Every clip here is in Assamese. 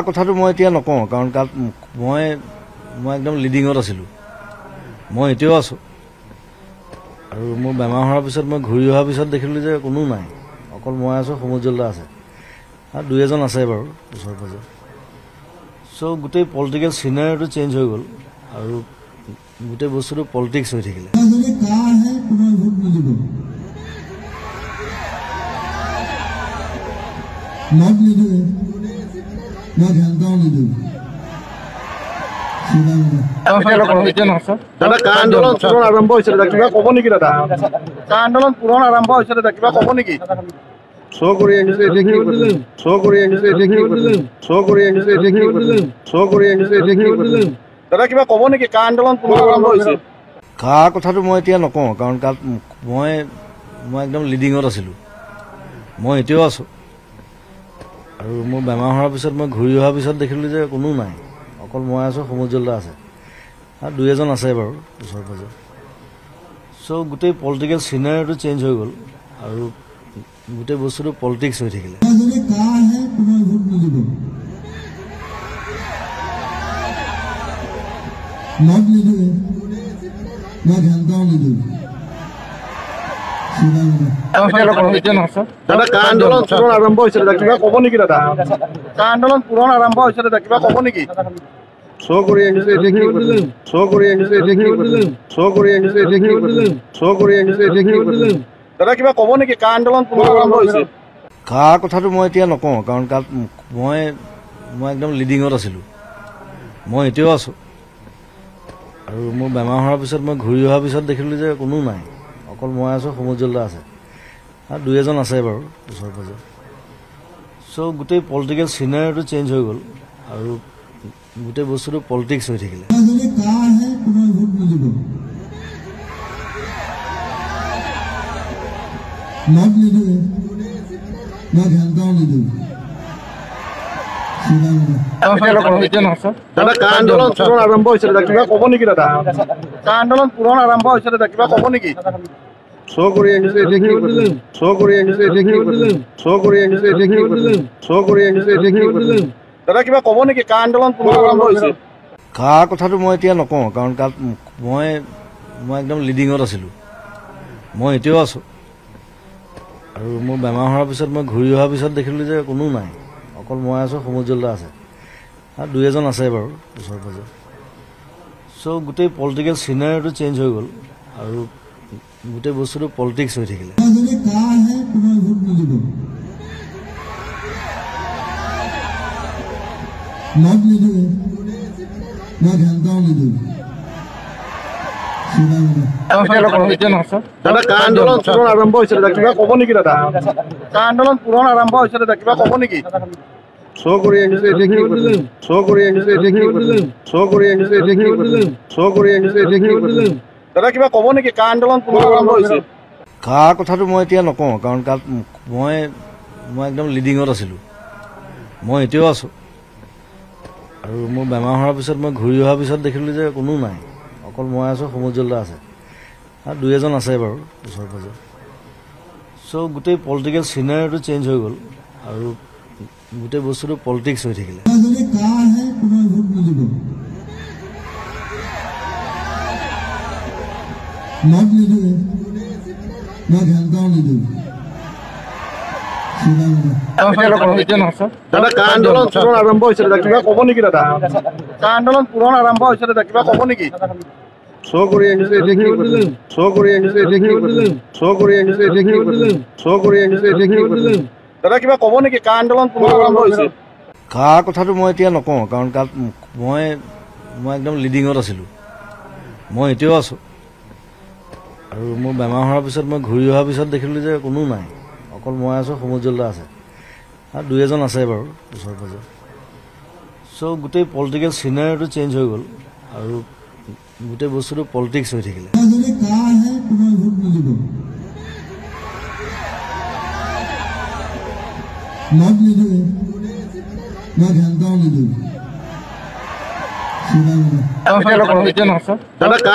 কথাটো মই এতিয়া নকওঁ কাৰণ মই একদম লিডিঙত আছিলোঁ। মই এতিয়াও আছোঁ আৰু মোৰ বেমাৰ হোৱাৰ পিছত মই ঘূৰি অহাৰ পিছত দেখিলোঁ যে কোনো নাই, অকল মই আছোঁ, সমুজ্জ্বল দা আছে আৰু দুই এজন আছে বাৰু ওচৰে পাজৰে। চ' গোটেই পলিটিকেল চিনাৰীটো চেঞ্জ হৈ গ'ল আৰু গোটেই বস্তুটো পলিটিক্স হৈ থাকিলে। আন্দোলন পুনৰ আৰম্ভ হৈছিল, কিবা ক'ব নেকি দাদা? আন্দোলন পুনৰ আৰম্ভ হৈছিল, কিবা ক'ব নেকি? দাদা কিবা ক'ব নেকি? কা আন্দোলন পুনৰ আৰম্ভ হৈছে? কা কথাটো মই এতিয়া নকওঁ কাৰণ মই একদম লিডিঙত আছিলোঁ। মই এতিয়াও আছোঁ আৰু মোৰ বেমাৰ হোৱাৰ পিছত মই ঘূৰি অহাৰ পিছত দেখিলোঁ যে কোনো নাই, অকল মই আছোঁ, সমুজ্জ্বল দা আছে আৰু দুই এজন আছে বাৰু ওচৰে পাজৰে। চ' গোটেই পলিটিকেল চিনাৰীটো চেঞ্জ হৈ গ'ল আৰু গোটেই বস্তুটো পলিটিক্স হৈ থাকিলে। আন্দোলন পুনৰ আৰম্ভ হৈছিল, কিবা ক'ব নেকি দাদা? আন্দোলন পুনৰ আৰম্ভ হৈছিল, কিবা ক'ব নেকি? দাদা কিবা ক'ব নেকি? কা আন্দোলন পুনৰ আৰম্ভ হৈছে? কা কথাটো মই এতিয়া নকওঁ কাৰণ মই একদম লিডিঙত আছিলোঁ। মই এতিয়াও আছোঁ আৰু মোৰ বেমাৰ হোৱাৰ পিছত মই ঘূৰি অহাৰ পিছত দেখিলোঁ যে কোনো নাই, অকল মই আছোঁ, সমুজ্জ্বল দা আছে আৰু দুই এজন আছে বাৰু ওচৰে পাজৰে। চ' গোটেই পলিটিকেল চিনাৰীটো চেঞ্জ হৈ গ'ল আৰু গোটেই বস্তুটো পলিটিক্স হৈ থাকিলে। আন্দোলন পুনৰ আৰম্ভ হৈছিল, কিবা ক'ব নেকি দাদা? আন্দোলন পুনৰ আৰম্ভ হৈছিল, কিবা ক'ব নেকি? দাদা কিবা ক'ব নেকি? কা আন্দোলন পুনৰ আৰম্ভ হৈছে? কা কথাটো মই এতিয়া নকওঁ কাৰণ মই একদম লিডিঙত আছিলোঁ। মই এতিয়াও আছোঁ আৰু মোৰ বেমাৰ হোৱাৰ পিছত মই ঘূৰি অহাৰ পিছত দেখিলোঁ যে কোনো নাই, অকল মই আছোঁ, সমুজ্জ্বল দা আছে আৰু দুই এজন আছে বাৰু ওচৰে পাজৰে। চ' গোটেই পলিটিকেল চিনাৰীটো চেঞ্জ হৈ গ'ল আৰু গোটেই বস্তুটো পলিটিক্স হৈ থাকিলে। আন্দোলন পুনৰ আৰম্ভ হৈছিল, কিবা ক'ব নেকি দাদা? আন্দোলন পুনৰ আৰম্ভ হৈছিল, কিবা ক'ব নেকি? দাদা কিবা ক'ব নেকি? কা আন্দোলন পুনৰ আৰম্ভ হৈছে? কা কথাটো মই এতিয়া নকওঁ কাৰণ মই একদম লিডিঙত আছিলোঁ। মই এতিয়াও আছোঁ আৰু মোৰ বেমাৰ হোৱাৰ পিছত মই ঘূৰি অহাৰ পিছত দেখিলোঁ যে কোনো নাই, অকল মই আছোঁ, সমুজ্জ্বল দা আছে আৰু দুই এজন আছে বাৰু ওচৰে পাজৰে। চ' গোটেই পলিটিকেল চিনাৰীটো চেঞ্জ হৈ গ'ল আৰু গোটেই বস্তুটো পলিটিক্স হৈ থাকিলে। আন্দোলন পুনৰ আৰম্ভ হৈছিল, কিবা ক'ব নেকি দাদা? আন্দোলন পুনৰ আৰম্ভ হৈছিল, কিবা ক'ব নেকি? দাদা কিবা ক'ব নেকি? কা আন্দোলন পুনৰ আৰম্ভ হৈছে? কা কথাটো মই এতিয়া নকওঁ কাৰণ মই একদম লিডিঙত আছিলোঁ। মই এতিয়াও আছোঁ আৰু মোৰ বেমাৰ হোৱাৰ পিছত মই ঘূৰি অহাৰ পিছত দেখিলোঁ যে কোনো নাই, অকল মই আছোঁ, সমুজ্জ্বল দা আছে আৰু দুই এজন আছে বাৰু ওচৰে পাজৰে। চ' গোটেই পলিটিকেল চিনাৰীটো চেঞ্জ হৈ গ'ল আৰু গোটেই বস্তুটো পলিটিক্স হৈ থাকিলে।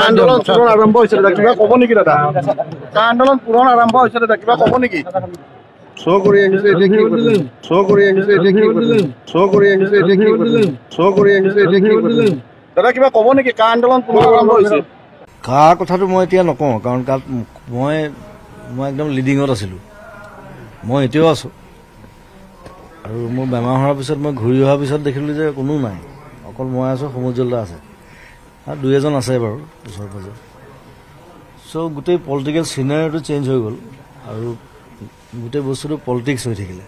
আন্দোলন পুনৰ আৰম্ভ হৈছিল, কিবা ক'ব নেকি দাদা? আন্দোলন পুনৰ আৰম্ভ হৈছিল, কিবা ক'ব নেকি? শ্ব' কৰি আনিছে এতিয়া কি কৰিলে শ্ব' কৰি আনিছে এতিয়া কি কৰিলে শ্ব' কৰি আনিছে এতিয়া কি কৰিলে শ্ব' কৰি আনিছে এতিয়া কি কৰিলে দাদা কিবা ক'ব নেকি কা আন্দোলন পুনৰ আৰম্ভ হৈছে কাৰ কথাটো মই এতিয়া নকওঁ কাৰণ তাত মই একদম লিডিঙত আছিলোঁ মই এতিয়াও আছোঁ আৰু মোৰ বেমাৰ হোৱাৰ পিছত মই ঘূৰি অহাৰ পিছত দেখিলোঁ যে কোনো নাই অকল মই আছোঁ সমুজ্জ্বল দা আছে আৰু দুই এজন আছে বাৰু ওচৰে পাজৰে চ' গোটেই পলিটিকেল চিনাৰীটো চেঞ্জ হৈ গ'ল আৰু গোটেই বস্তুটো পলিটিক্স হৈ থাকিলে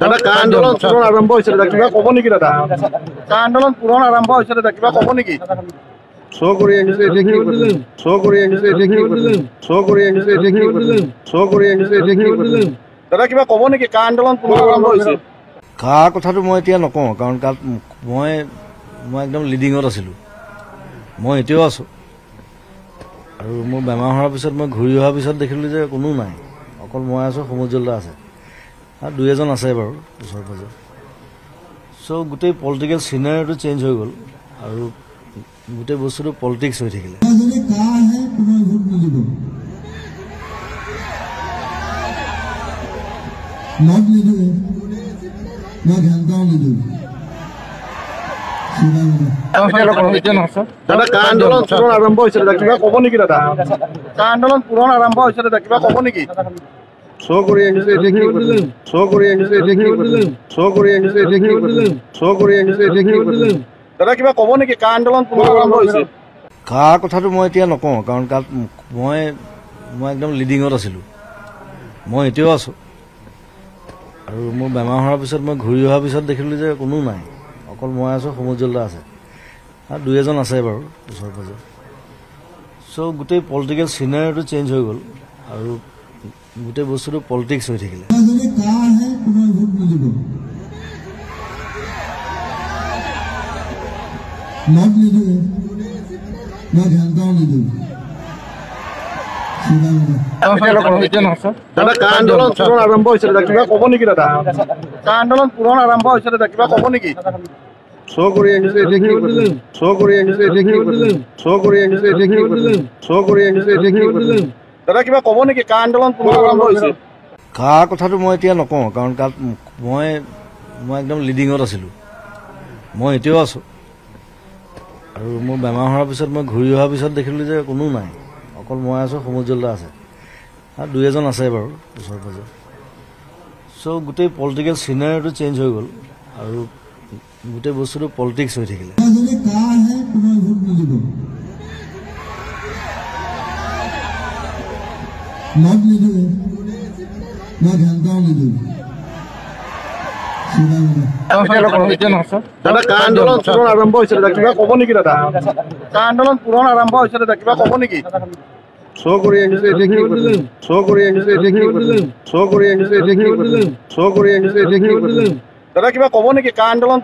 দাদা কা আন্দোলন পুনৰ আৰম্ভ হৈছে দাদা কিবা ক'ব নেকি দাদা কা আন্দোলন পুনৰ আৰম্ভ হৈছে দাদা কিবা ক'ব নেকি শ্ব' কৰি আনিছে এতিয়া কি কৰিলে শ্ব' কৰি আনিছে এতিয়া কি কৰিলে শ্ব' কৰি আনিছে এতিয়া কি কৰিলে শ্ব' কৰি আনিছে এতিয়া কি কৰিলে দাদা কিবা ক'ব নেকি কা আন্দোলন পুনৰ আৰম্ভ হৈছে কাৰ কথাটো মই এতিয়া নকওঁ কাৰণ তাত মই একদম লিডিঙত আছিলোঁ মই এতিয়াও আছোঁ আৰু মোৰ বেমাৰ হোৱাৰ পিছত মই ঘূৰি অহাৰ পিছত দেখিলোঁ যে কোনো নাই অকল মই আছোঁ সমুজ্জ্বল দা আছে আৰু দুই এজন আছে বাৰু ওচৰে পাজৰে চ' গোটেই পলিটিকেল চিনাৰীটো চেঞ্জ হৈ গ'ল আৰু গোটেই বস্তুটো পলিটিক্স হৈ থাকিলে দাদা কা আন্দোলন পুনৰ আৰম্ভ হৈছে দাদা কিবা ক'ব নেকি দাদা কা আন্দোলন পুনৰ আৰম্ভ হৈছে দাদা কিবা ক'ব নেকি শ্ব' কৰি আনিছে এতিয়া কি কৰিলে শ্ব' কৰি আনিছে এতিয়া কি কৰিলে শ্ব' কৰি আনিছে এতিয়া কি কৰিলে শ্ব' কৰি আনিছে এতিয়া কি কৰিলে দাদা কিবা ক'ব নেকি কা আন্দোলন পুনৰ আৰম্ভ হৈছে কাৰ কথাটো মই এতিয়া নকওঁ কাৰণ তাত মই একদম লিডিঙত আছিলোঁ মই এতিয়াও আছোঁ আৰু মোৰ বেমাৰ হোৱাৰ পিছত মই ঘূৰি অহাৰ পিছত দেখিলোঁ যে কোনো নাই অকল মই আছোঁ সমুজ্জ্বল দা আছে আৰু দুই এজন আছে বাৰু ওচৰে পাজৰে চ' গোটেই পলিটিকেল চিনাৰীটো চেঞ্জ হৈ গ'ল আৰু গোটেই বস্তুটো পলিটিক্স হৈ থাকিলে দাদা কা আন্দোলন পুনৰ আৰম্ভ হৈছে দাদা কিবা ক'ব নেকি দাদা কা আন্দোলন পুনৰ আৰম্ভ হৈছে দাদা কিবা ক'ব নেকি শ্ব' কৰি আনিছে এতিয়া কি কৰিলে শ্ব' কৰি আনিছে এতিয়া কি কৰিলে শ্ব' কৰি আনিছে এতিয়া কি কৰিলে শ্ব' কৰি আনিছে এতিয়া কি কৰিলে দাদা কিবা ক'ব নেকি কা আন্দোলন পুনৰ আৰম্ভ হৈছে কাৰ কথাটো মই এতিয়া নকওঁ কাৰণ তাত মই একদম লিডিঙত আছিলোঁ মই এতিয়াও আছোঁ আৰু মোৰ বেমাৰ হোৱাৰ পিছত মই ঘূৰি অহাৰ পিছত দেখিলোঁ যে কোনো নাই অকল মই আছোঁ সমুজ্জ্বল দা আছে আৰু দুই এজন আছে বাৰু ওচৰে পাজৰে চ' গোটেই পলিটিকেল চিনাৰীটো চেঞ্জ হৈ গ'ল আৰু গোটেই বস্তুটো পলিটিক্স হৈ থাকিলে দাদা কা আন্দোলন পুনৰ আৰম্ভ হৈছে দাদা কিবা ক'ব নেকি দাদা কা আন্দোলন পুনৰ আৰম্ভ হৈছে দাদা কিবা ক'ব নেকি শ্ব' কৰি আনিছে এতিয়া কি কৰিলে শ্ব' কৰি আনিছে এতিয়া কি কৰিলে শ্ব' কৰি আনিছে এতিয়া কি কৰিলে শ্ব' কৰি আনিছে এতিয়া কি কৰিলে দাদা কিবা ক'ব নেকি কা আন্দোলন